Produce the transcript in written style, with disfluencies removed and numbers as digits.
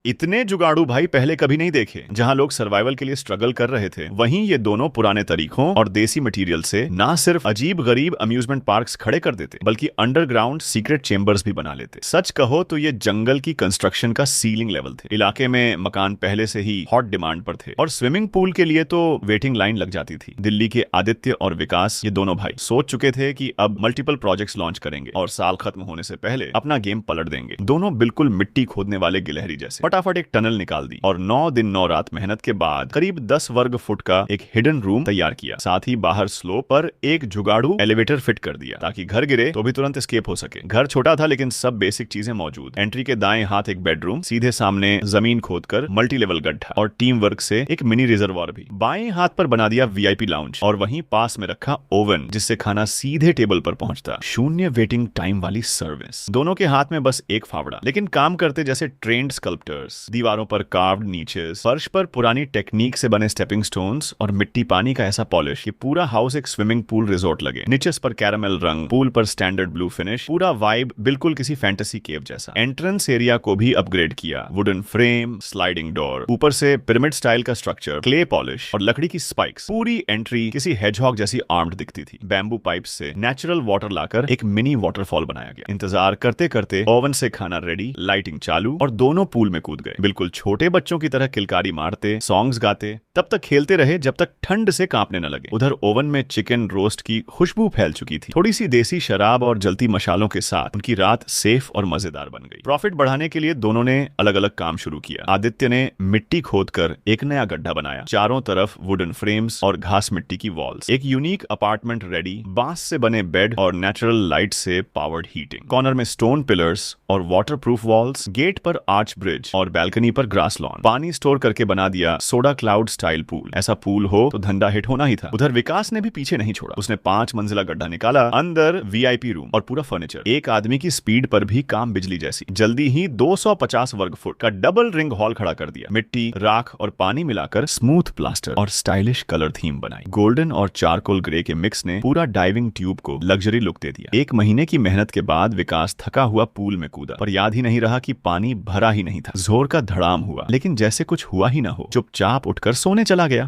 इतने जुगाड़ू भाई पहले कभी नहीं देखे। जहां लोग सर्वाइवल के लिए स्ट्रगल कर रहे थे, वहीं ये दोनों पुराने तरीकों और देसी मटेरियल से ना सिर्फ अजीब गरीब अम्यूजमेंट पार्क्स खड़े कर देते, बल्कि अंडरग्राउंड सीक्रेट चेंबर्स भी बना लेते। सच कहो तो ये जंगल की कंस्ट्रक्शन का सीलिंग लेवल थे। इलाके में मकान पहले से ही हॉट डिमांड पर थे और स्विमिंग पूल के लिए तो वेटिंग लाइन लग जाती थी। दिल्ली के आदित्य और विकास, ये दोनों भाई सोच चुके थे कि अब मल्टीपल प्रोजेक्ट्स लॉन्च करेंगे और साल खत्म होने से पहले अपना गेम पलट देंगे। दोनों बिल्कुल मिट्टी खोदने वाले गिलहरी जैसे फटाफट एक टनल निकाल दी और 9 दिन 9 रात मेहनत के बाद करीब 10 वर्ग फुट का एक हिडन रूम तैयार किया। साथ ही बाहर स्लोप पर एक जुगाड़ू एलिवेटर फिट कर दिया ताकि घर गिरे तो भी तुरंत एस्केप हो सके। घर छोटा था लेकिन सब बेसिक चीजें मौजूद। एंट्री के दाएं हाथ एक बेडरूम, सीधे सामने जमीन खोदकर मल्टी लेवल गड्ढा और टीम वर्क से एक मिनी रिजर्वॉयर भी। बाएं हाथ पर बना दिया वीआईपी लाउंज और वहीं पास में रखा ओवन जिससे खाना सीधे टेबल पर पहुंचता। शून्य वेटिंग टाइम वाली सर्विस। दोनों के हाथ में बस एक फावड़ा, लेकिन काम करते जैसे ट्रेन्ड स्कल्प्टर्स। दीवारों पर कार्व्ड नीचेस, फर्श पर पुरानी टेक्निक से बने स्टेपिंग स्टोन्स और मिट्टी पानी का ऐसा पॉलिश कि पूरा हाउस एक स्विमिंग पूल रिजॉर्ट लगे। नीचेस पर कैरामेल रंग, पूल पर स्टैंडर्ड ब्लू फिनिश, पूरा वाइब बिल्कुल किसी फैंटेसी केव जैसा। एंट्रेंस एरिया को भी अपग्रेड किया। वुडन फ्रेम, स्लाइडिंग डोर, ऊपर से पिरामिड स्टाइल का स्ट्रक्चर, क्ले पॉलिश और लकड़ी की स्पाइक्स। पूरी एंट्री किसी हेजहॉग जैसी आर्म्ड दिखती थी। बैम्बू पाइप्स से नेचुरल वाटर लाकर एक मिनी वाटरफॉल बनाया गया। इंतजार करते करते ओवन से खाना रेडी, लाइटिंग चालू और दोनों पूल में कूद गए। बिल्कुल छोटे बच्चों की तरह किलकारी मारते, सॉन्ग्स गाते, तब तक खेलते रहे जब तक ठंड से कांपने न लगे। उधर ओवन में चिकन रोस्ट की खुशबू फैल चुकी थी। थोड़ी सी देसी शराब और जलती मशालों के साथ उनकी रात सेफ और मजेदार बन गई। प्रॉफिट बढ़ाने के लिए दोनों ने अलग अलग काम शुरू किया। आदित्य ने मिट्टी खोदकर एक नया गड्ढा बनाया। चारों तरफ वुडन फ्रेम्स और घास मिट्टी की वॉल्स। एक यूनिक अपार्टमेंट रेडी, बांस से बने बेड और नेचुरल लाइट से पावर्ड हीटिंग। कॉर्नर में स्टोन पिलर्स और वाटरप्रूफ वॉल्स। गेट पर आर्च ब्रिज और बैल्कनी पर ग्रास लॉन। पानी स्टोर करके बना दिया सोडा क्लाउड स्टाइल पूल। ऐसा पूल हो तो धंधा हिट होना ही था। उधर विकास ने भी पीछे नहीं छोड़ा। उसने 5 मंजिला गड्ढा निकाला, अंदर वीआईपी रूम और पूरा फर्नीचर। एक आदमी की स्पीड पर भी काम बिजली जैसी। जल्दी ही 250 वर्ग फुट का डबल रिंग हॉल खड़ा कर दिया। मिट्टी, राख और पानी मिलाकर स्मूथ प्लास्टर और स्टाइलिश कलर थीम बनाई। गोल्डन और चारकोल ग्रे के मिक्स ने पूरा डाइविंग ट्यूब को लग्जरी लुक दे दिया। 1 महीने की मेहनत के बाद विकास थका हुआ पूल में कूदा, पर याद ही नहीं रहा कि पानी भरा ही नहीं था। जोर का धड़ाम हुआ, लेकिन जैसे कुछ हुआ ही ना हो। चुपचाप उठकर सोने चला गया।